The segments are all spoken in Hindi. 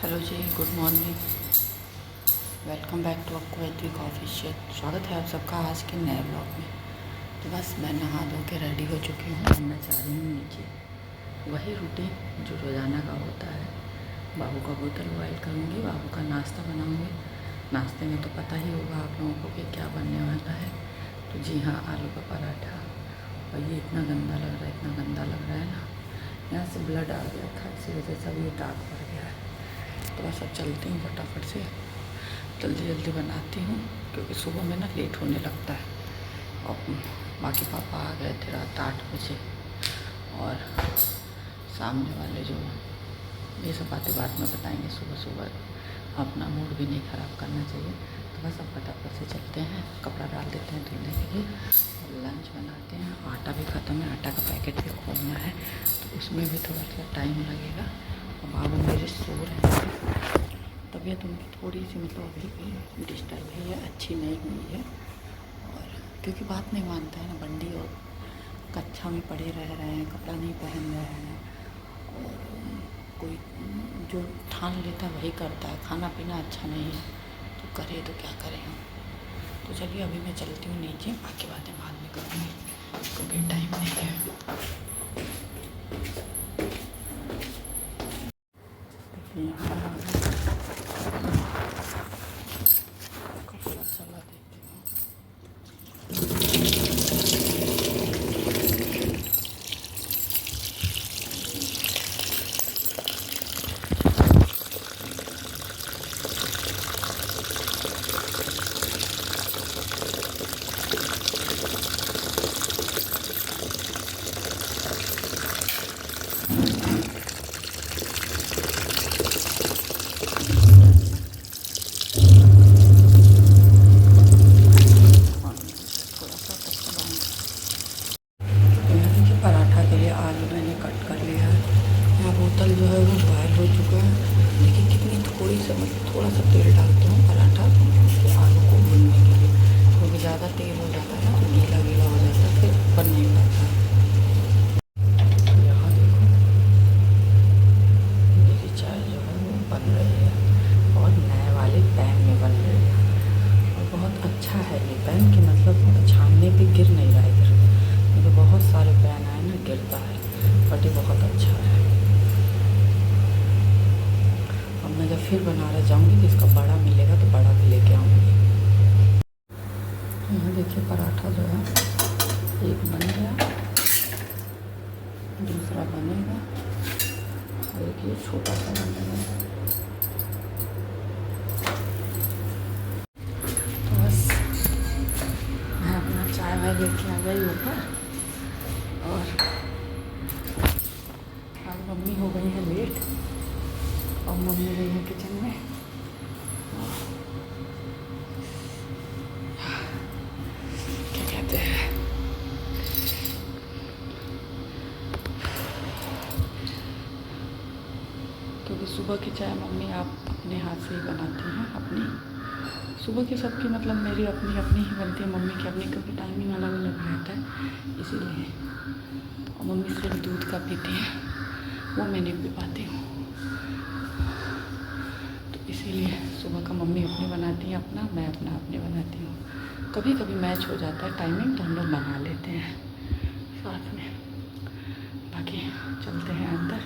हेलो जी, good morning. Welcome back to आपको वैद्विक ऑफिशियल। स्वागत है आप सबका आज के नए ब्लॉग में। तो बस मैं नहा धो के रेडी हो चुकी हूँ और मैं जा रही हूँ नीचे। वही रूटीन जो रोज़ाना का होता है। बाबू का बोतल बॉयल करूँगी, बाबू का नाश्ता बनाऊँगी। नाश्ते में तो पता ही होगा आप लोगों को कि क्या बनने वाला है। तो जी हाँ, आलू का पराठा। और ये इतना गंदा लग रहा है, इतना गंदा लग रहा है ना, यहाँ से ब्लड आ गया था, इसी वजह से अब ये दाग पड़ गया है। तो बस अब चलती हूँ फटाफट से, जल्दी जल्दी बनाती हूँ क्योंकि सुबह में ना लेट होने लगता है। और बाकी पापा आ गए थे रात 8 बजे, और सामने वाले जो, ये सब बातें बाद में बताएंगे। सुबह सुबह अपना मूड भी नहीं ख़राब करना चाहिए। तो बस अब फटाफट से चलते हैं, कपड़ा डाल देते हैं धुलने के लिए और लंच बनाते हैं। आटा भी ख़त्म है, आटा का पैकेट भी खोलना है, तो उसमें भी थोड़ा सा टाइम लगेगा। और बाबू मेरे सो रहे हैं, तबीयत उनकी थोड़ी सी मतलब अभी भी डिस्टर्ब है, अच्छी नहीं हुई है। और क्योंकि बात नहीं मानता है ना बंडी, और कक्षा में पड़े रह रहे हैं, कपड़ा नहीं पहन रहे हैं, और कोई जो ठान लेता वही करता है। खाना पीना अच्छा नहीं है तो करे तो क्या करें हम। तो चलिए अभी मैं चलती हूँ नीचे, बाकी बातें बाद में करूँगी क्योंकि टाइम नहीं है। कपड़ा चला देती हूँ। बोतल जो है वो बॉयल हो चुका है। देखिए कितनी थोड़ी सा, मतलब थोड़ा सा तेल डालती हूँ पराठा के आलू को भूनने के लिए, क्योंकि ज़्यादा तेल हो जाता है ना तो गीला गीला हो जाता है, फिर बन नहीं पाता। यहाँ देखो मेरी चाय जो है वो बन रही है, और नए वाले पैन में बन रही है। और बहुत अच्छा है ये पैन, कि मतलब छानने पे गिर नहीं रहा है इधर, क्योंकि बहुत सारे पैन आए ना गिरता है, बट ये बहुत अच्छा है। मैं जब फिर बनारस जाऊंगी तो इसका बड़ा मिलेगा तो बड़ा भी लेके आऊँगी। यहाँ देखिए पराठा जो है एक बन गया, दूसरा बनेगा, और एक ये छोटा सा बनेगा। तो बस मैं अपना चाय वाय लेके आ गई ऊपर, और आज मम्मी हो गई है लेट, और मम्मी गई है किचन में। क्या कहते हैं, क्योंकि सुबह की चाय मम्मी आप अपने हाथ से ही बनाती हैं। अपनी सुबह की सबकी मतलब मेरी अपनी अपनी ही बनती है, मम्मी की अपनी, क्योंकि टाइमिंग अलग अलग रहता है इसीलिए। और मम्मी सिर्फ दूध का पीती है, वो मैं नहीं पी पाती हूँ, इसीलिए सुबह का मम्मी अपनी बनाती है अपना, मैं अपना अपनी बनाती हूँ। कभी कभी मैच हो जाता है टाइमिंग तो हम लोग बना लेते हैं साथ में। बाकी चलते हैं अंदर।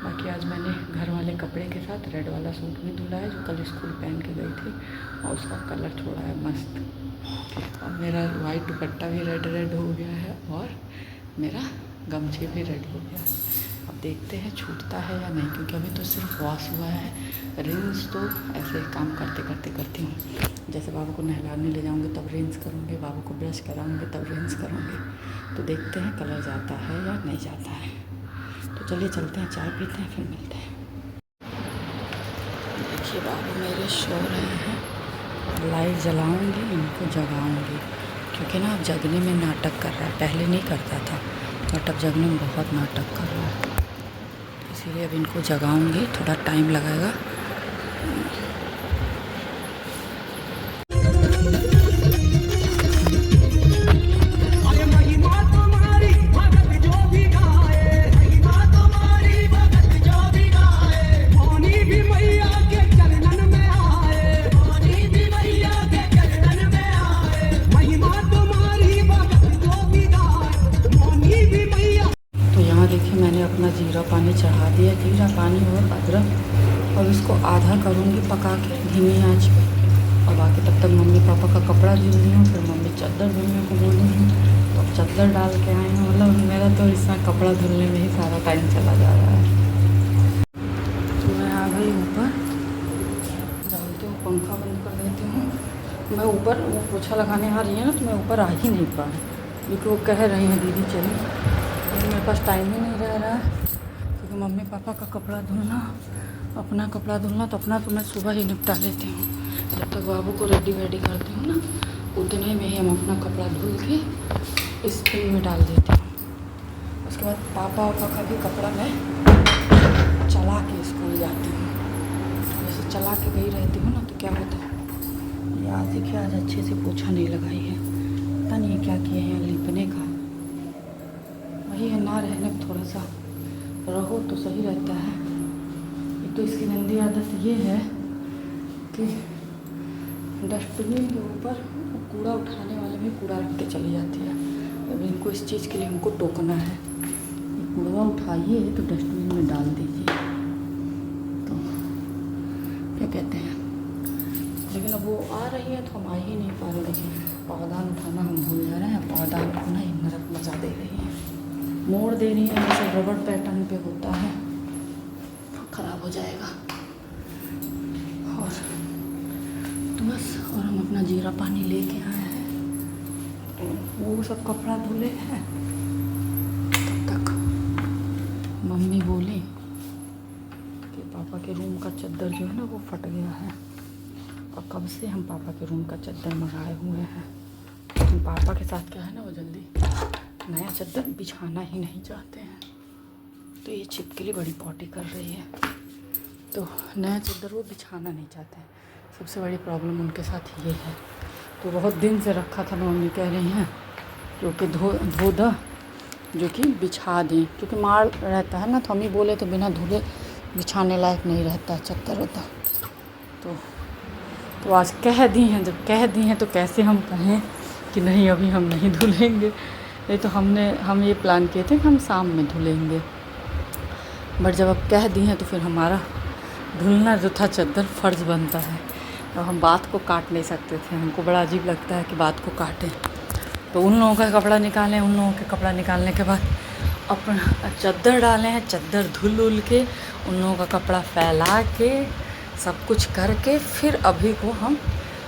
बाकी आज मैंने घर वाले कपड़े के साथ रेड वाला सूट भी धुला है, जो कल स्कूल पहन के गई थी, और उसका कलर छोड़ा है मस्त। और मेरा वाइट दुपट्टा भी रेड रेड हो गया है, और मेरा गमछे भी रेड हो गया है। अब देखते हैं छूटता है या नहीं, क्योंकि अभी तो सिर्फ वॉश हुआ है। रिंस तो ऐसे ही काम करते करते करती हूँ। जैसे बाबू को नहलाने ले जाऊँगी तब रिंस करूँगी, बाबू को ब्रश कराऊँगी तब रिंस करूँगी। तो देखते हैं कलर जाता है या नहीं जाता है। तो चलिए चलते हैं, चाय पीते हैं, फिर मिलते हैं। देखिए बाबू मेरे सो रहे हैं, लाइट जलाऊँगी, इनको जगाऊँगी, क्योंकि ना अब जगने में नाटक कर रहा है। पहले नहीं करता था, बट अब जगने में बहुत नाटक कर रहा है, इसीलिए अब इनको जगाऊंगी। थोड़ा टाइम लगेगा। महिमा तुम्हारी भगत जो भी गाए, मौनी भी मैया देखिए मैंने अपना जीरा पानी चढ़ा दिया, जीरा पानी और अदरक, और इसको आधा करूँगी पका के धीमी आंच पे। और बाकी तब तक मम्मी पापा का कपड़ा धुल रही हूँ, फिर मम्मी चादर धुलने को बोल रही हूँ, तो अब चादर डाल के आए हैं। मतलब मेरा तो इसमें कपड़ा धुलने में ही सारा टाइम चला जा रहा है। तो मैं आ गई ऊपर, डालती हूँ, पंखा बंद कर देती हूँ। मैं ऊपर वो पोछा लगाने आ रही है ना, तो मैं ऊपर आ ही नहीं पा रही, क्योंकि वो कह रही हैं दीदी चलिए, लेकिन मेरे पास टाइम ही नहीं रह रहा है। क्योंकि मम्मी पापा का कपड़ा धुलना, अपना कपड़ा धुलना, तो अपना तो मैं सुबह ही निपटा लेती हूँ। जब तक बाबू को रेडी वेडी करती हूँ ना, उतने में ही हम अपना कपड़ा धुल के स्पिन में डाल देती हूँ। उसके बाद पापा वापा का भी कपड़ा मैं चला के स्कूल जाती हूँ। वैसे चला के गई रहती हूँ ना, तो क्या होता है, ये आज देखिए आज अच्छे से पोछा नहीं लगाई है, पता नहीं क्या किए हैं लिपने का। वही है, ना रहने पर थोड़ा सा रहो तो सही रहता है। एक तो इसकी गंदी आदत ये है कि डस्टबिन के ऊपर कूड़ा उठाने वाले में कूड़ा रख के चली जाती है। अब इनको इस चीज़ के लिए हमको टोकना है, कूड़ा उठाइए तो डस्टबिन में डाल दीजिए, तो क्या कहते हैं। लेकिन अब वो आ रही है तो हम आ ही नहीं पा रहे। देखिए पावदान उठाना हम भूल जा रहे हैं, पावदान उठाना ही नरक मचा दे रही है, मोड़ दे रही है, जैसे रबड़ पैटर्न पे होता है, ख़राब हो जाएगा। और तो बस, और हम अपना जीरा पानी लेके आए हैं, तो वो सब कपड़ा धुले हैं। तब तक मम्मी बोली कि पापा के रूम का चादर जो है ना वो फट गया है, और कब से हम पापा के रूम का चादर मंगाए हुए हैं। लेकिन पापा के साथ क्या है ना, वो जल्दी नया चादर बिछाना ही नहीं चाहते हैं। तो ये छिपकली बड़ी पॉटी कर रही है, तो नया चादर वो बिछाना नहीं चाहते हैं। सबसे बड़ी प्रॉब्लम उनके साथ ये है। तो बहुत दिन से रखा था, मम्मी कह रही हैं क्योंकि धो द, जो कि बिछा दें, क्योंकि मार रहता है ना, तो हम ही बोले तो बिना धुले बिछाने लायक नहीं रहता चादर होता। तो आज कह दी हैं, जब कह दी हैं तो कैसे हम कहें कि नहीं अभी हम नहीं धुलेंगे। नहीं तो हम ये प्लान किए थे कि हम शाम में धुलेंगे, बट जब अब कह दी हैं तो फिर हमारा धुलना जो था चादर फ़र्ज़ बनता है। और हम बात को काट नहीं सकते थे, हमको बड़ा अजीब लगता है कि बात को काटें। तो उन लोगों का कपड़ा निकालें, उन लोगों के कपड़ा निकालने के बाद अपना चादर डालें हैं, चादर धुल के उन लोगों का कपड़ा फैला के सब कुछ करके फिर अभी को हम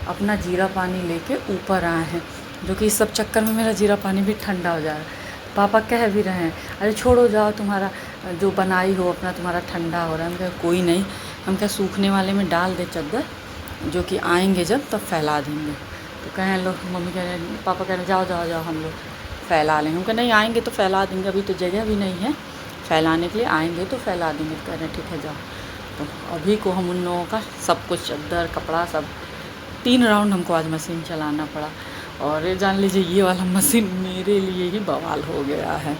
अपना जीरा पानी लेके ऊपर आए हैं। जो कि इस सब चक्कर में मेरा जीरा पानी भी ठंडा हो जा रहा है। पापा कह भी रहे हैं अरे छोड़ो जाओ, तुम्हारा जो बनाई हो अपना तुम्हारा ठंडा हो रहा है। हम कहा कोई नहीं, हम क्या सूखने वाले में डाल दे चादर, जो कि आएंगे जब तब फैला देंगे। तो कहें लोग, मम्मी कह रहे, पापा कह रहे जाओ जाओ जाओ हम लोग फैला लेंगे। हम कह नहीं आएंगे तो फैला देंगे, अभी तो जगह भी नहीं है फैलाने के लिए, आएंगे तो फैला देंगे। कह रहे ठीक है जाओ। तो अभी को हम उन लोगों का सब कुछ चादर कपड़ा सब 3 राउंड हमको आज मशीन चलाना पड़ा। और ये जान लीजिए ये वाला मशीन मेरे लिए ही बवाल हो गया है।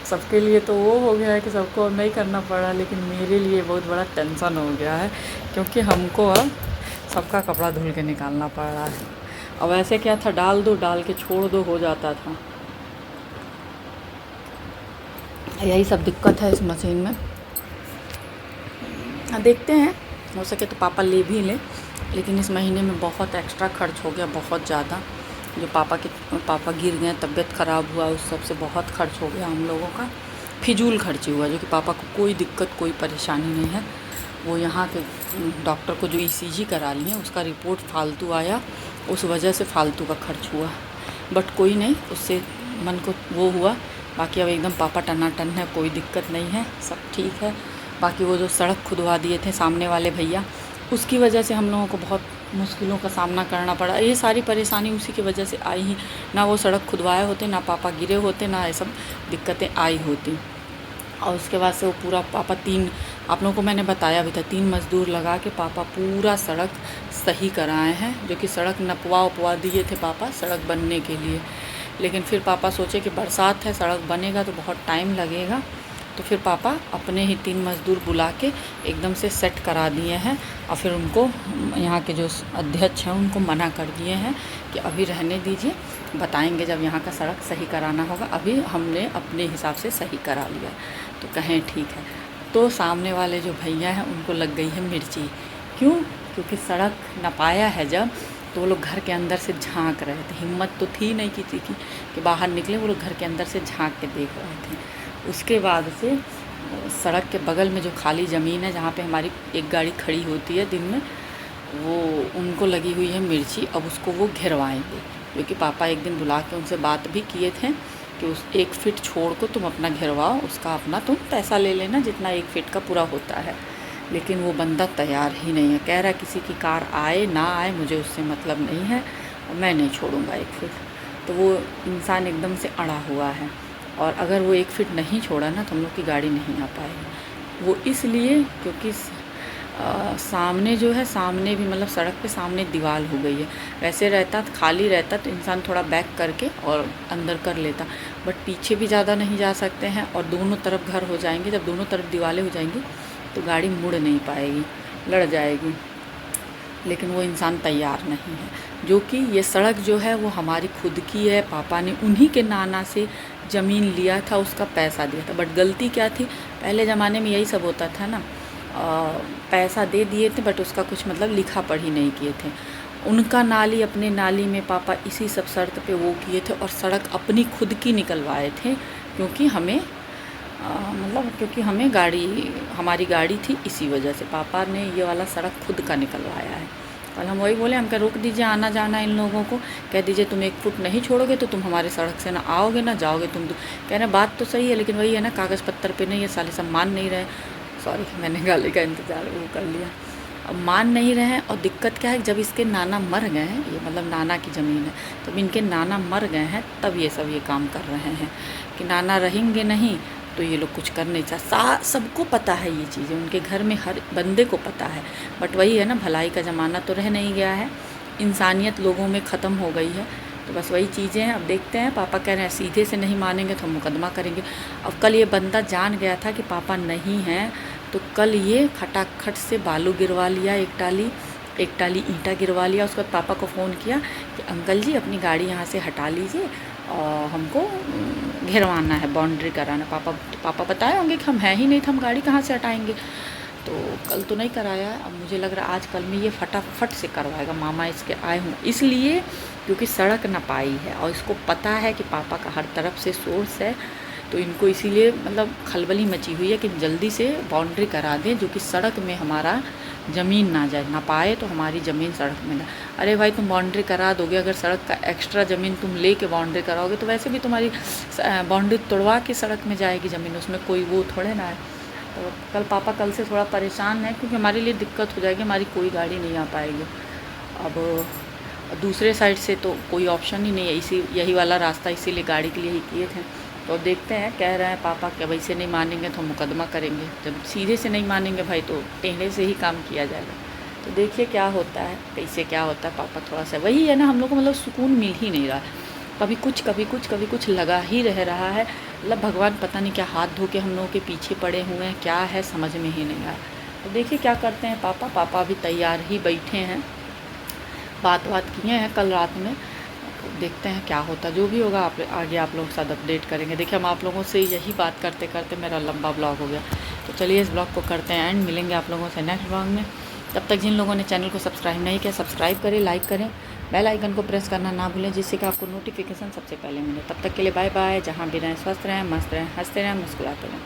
सबके लिए तो वो हो गया है कि सबको अब नहीं करना पड़ा, लेकिन मेरे लिए बहुत बड़ा टेंशन हो गया है, क्योंकि हमको अब सबका कपड़ा धुल के निकालना पड़ रहा है। अब ऐसे क्या था, डाल दो डाल के छोड़ दो हो जाता था। यही सब दिक्कत है इस मशीन में। देखते हैं, हो सके तो पापा ले भी लें, लेकिन इस महीने में बहुत एक्स्ट्रा खर्च हो गया, बहुत ज़्यादा। जो पापा गिर गए, तबीयत ख़राब हुआ, उस सब से बहुत खर्च हो गया हम लोगों का, फिजूल खर्ची हुआ। जो कि पापा को कोई दिक्कत कोई परेशानी नहीं है। वो यहाँ के डॉक्टर को जो ECG करा ली है उसका रिपोर्ट फालतू आया, उस वजह से फालतू का खर्च हुआ। बट कोई नहीं, उससे मन को वो हुआ। बाकी अब एकदम पापा टनाटन है, कोई दिक्कत नहीं है, सब ठीक है। बाकी वो जो सड़क खुदवा दिए थे सामने वाले भैया, उसकी वजह से हम लोगों को बहुत मुश्किलों का सामना करना पड़ा। ये सारी परेशानी उसी की वजह से आई ही, ना वो सड़क खुदवाए होते, ना पापा गिरे होते, ना ये सब दिक्कतें आई होती। और उसके बाद से वो पूरा पापा 3, आप लोगों को मैंने बताया भी था, 3 मज़दूर लगा के पापा पूरा सड़क सही कराए हैं। जो कि सड़क नपवा उपवा दिए थे पापा सड़क बनने के लिए। लेकिन फिर पापा सोचे कि बरसात है, सड़क बनेगा तो बहुत टाइम लगेगा, तो फिर पापा अपने ही 3 मज़दूर बुला के एकदम से सेट करा दिए हैं और फिर उनको यहाँ के जो अध्यक्ष हैं उनको मना कर दिए हैं कि अभी रहने दीजिए, बताएंगे जब यहाँ का सड़क सही कराना होगा, अभी हमने अपने हिसाब से सही करा लिया। तो कहें ठीक है। तो सामने वाले जो भैया हैं उनको लग गई है मिर्ची। क्यों? क्योंकि सड़क नपाया है जब, तो वो लोग घर के अंदर से झांक रहे थे। हिम्मत तो थी नहीं किसी की कि बाहर निकले, वो लोग घर के अंदर से झांक के देख रहे थे। उसके बाद से सड़क के बगल में जो खाली ज़मीन है जहाँ पे हमारी एक गाड़ी खड़ी होती है दिन में, वो उनको लगी हुई है मिर्ची। अब उसको वो घिरवाएंगे, क्योंकि पापा एक दिन बुला के उनसे बात भी किए थे कि उस 1 फीट छोड़ को तुम अपना घिरवाओ, उसका अपना तुम पैसा ले लेना जितना 1 फीट का पूरा होता है। लेकिन वो बंदा तैयार ही नहीं है, कह रहा है किसी की कार आए ना आए मुझे उससे मतलब नहीं है और मैं नहीं छोड़ूंगा 1 फीट। तो वो इंसान एकदम से अड़ा हुआ है, और अगर वो 1 फीट नहीं छोड़ा ना तो हम लोग की गाड़ी नहीं आ पाएगी। वो इसलिए क्योंकि सामने जो है, सामने भी मतलब सड़क पे सामने दीवार हो गई है। वैसे रहता खाली रहता तो इंसान थोड़ा बैक करके और अंदर कर लेता, बट पीछे भी ज़्यादा नहीं जा सकते हैं और दोनों तरफ घर हो जाएंगे। जब दोनों तरफ दीवारें हो जाएंगी तो गाड़ी मुड़ नहीं पाएगी, लड़ जाएगी। लेकिन वो इंसान तैयार नहीं है, जो कि ये सड़क जो है वो हमारी खुद की है। पापा ने उन्हीं के नाना से ज़मीन लिया था, उसका पैसा दिया था। बट गलती क्या थी, पहले ज़माने में यही सब होता था ना, पैसा दे दिए थे बट उसका कुछ मतलब लिखा पढ़ी नहीं किए थे। उनका नाली अपने नाली में पापा इसी सब शर्त पे वो किए थे, और सड़क अपनी खुद की निकलवाए थे, क्योंकि हमें क्योंकि हमें हमारी गाड़ी थी, इसी वजह से पापा ने ये वाला सड़क खुद का निकलवाया है। कल हम वही बोले, हम क्या रोक दीजिए आना जाना इन लोगों को, कह दीजिए तुम 1 फुट नहीं छोड़ोगे तो तुम हमारे सड़क से ना आओगे ना जाओगे। तुम तो कह रहे बात तो सही है, लेकिन वही है ना, कागज़ पत्तर पे नहीं, ये साले सब मान नहीं रहे। सॉरी, मैंने गाली का इंतज़ार वो कर लिया। अब मान नहीं रहे हैं, और दिक्कत क्या है, जब इसके नाना मर गए हैं, ये मतलब नाना की ज़मीन है, तब इनके नाना मर गए हैं तब ये सब ये काम कर रहे हैं। कि नाना रहेंगे नहीं तो ये लोग कुछ कर नहीं चाहते। सबको पता है ये चीज़ें, उनके घर में हर बंदे को पता है। बट वही है ना, भलाई का ज़माना तो रह नहीं गया है, इंसानियत लोगों में ख़त्म हो गई है। तो बस वही चीज़ें हैं। अब देखते हैं, पापा कह रहे हैं सीधे से नहीं मानेंगे तो हम मुकदमा करेंगे। अब कल ये बंदा जान गया था कि पापा नहीं हैं, तो कल ये खटाखट से बालू गिरवा लिया, एक टाली ईंटा गिरवा लिया। उसके बाद पापा को फ़ोन किया कि अंकल जी अपनी गाड़ी यहाँ से हटा लीजिए और हमको घेरवाना है, बाउंड्री कराना। पापा बताए होंगे कि हम हैं ही नहीं, तो हम गाड़ी कहाँ से हटाएंगे। तो कल तो नहीं कराया, अब मुझे लग रहा है आज कल में ये फटाफट से करवाएगा। मामा इसके आए हों इसलिए क्योंकि सड़क ना पाई है, और इसको पता है कि पापा का हर तरफ से सोर्स है, तो इनको इसीलिए मतलब खलबली मची हुई है कि जल्दी से बाउंड्री करा दें, जो कि सड़क में हमारा ज़मीन ना जाए, ना पाए तो हमारी ज़मीन सड़क में ना। अरे भाई, तुम बाउंड्री करा दोगे, अगर सड़क का एक्स्ट्रा ज़मीन तुम ले के बाउंड्री कराओगे तो वैसे भी तुम्हारी बाउंड्री तोड़वा के सड़क में जाएगी ज़मीन, उसमें कोई वो थोड़े ना है। तो कल पापा कल से थोड़ा परेशान है, क्योंकि हमारे लिए दिक्कत हो जाएगी, हमारी कोई गाड़ी नहीं आ पाएगी। अब दूसरे साइड से तो कोई ऑप्शन ही नहीं है, यही वाला रास्ता इसीलिए गाड़ी के लिए ही किए थे। तो देखते हैं, कह रहे हैं पापा कि वैसे नहीं मानेंगे तो मुकदमा करेंगे। जब सीधे से नहीं मानेंगे भाई तो टेढ़े से ही काम किया जाएगा। तो देखिए क्या होता है, कैसे क्या होता है। पापा थोड़ा सा वही है ना, हम लोग को मतलब सुकून मिल ही नहीं रहा है, कभी कुछ लगा ही रह रहा है। मतलब भगवान पता नहीं क्या हाथ धो के हम लोगों के पीछे पड़े हुए हैं, क्या है समझ में ही नहीं आया। तो देखिए क्या करते हैं पापा अभी तैयार ही बैठे हैं, बात किए हैं कल रात में। देखते हैं क्या होता है, जो भी होगा आगे आप लोगों के साथ अपडेट करेंगे। देखिए हम आप लोगों से यही बात करते करते मेरा लंबा ब्लॉग हो गया। तो चलिए इस ब्लॉग को करते हैं एंड, मिलेंगे आप लोगों से नेक्स्ट ब्लॉग में। तब तक जिन लोगों ने चैनल को सब्सक्राइब नहीं किया, सब्सक्राइब करें, लाइक करें, बेल आइकन को प्रेस करना ना भूलें, जिससे कि आपको नोटिफिकेशन सबसे पहले मिले। तब तक के लिए बाय बाय। जहाँ भी रहें स्वस्थ रहें, मस्त रहें, हंसते रहें, मुस्कुराते रहें।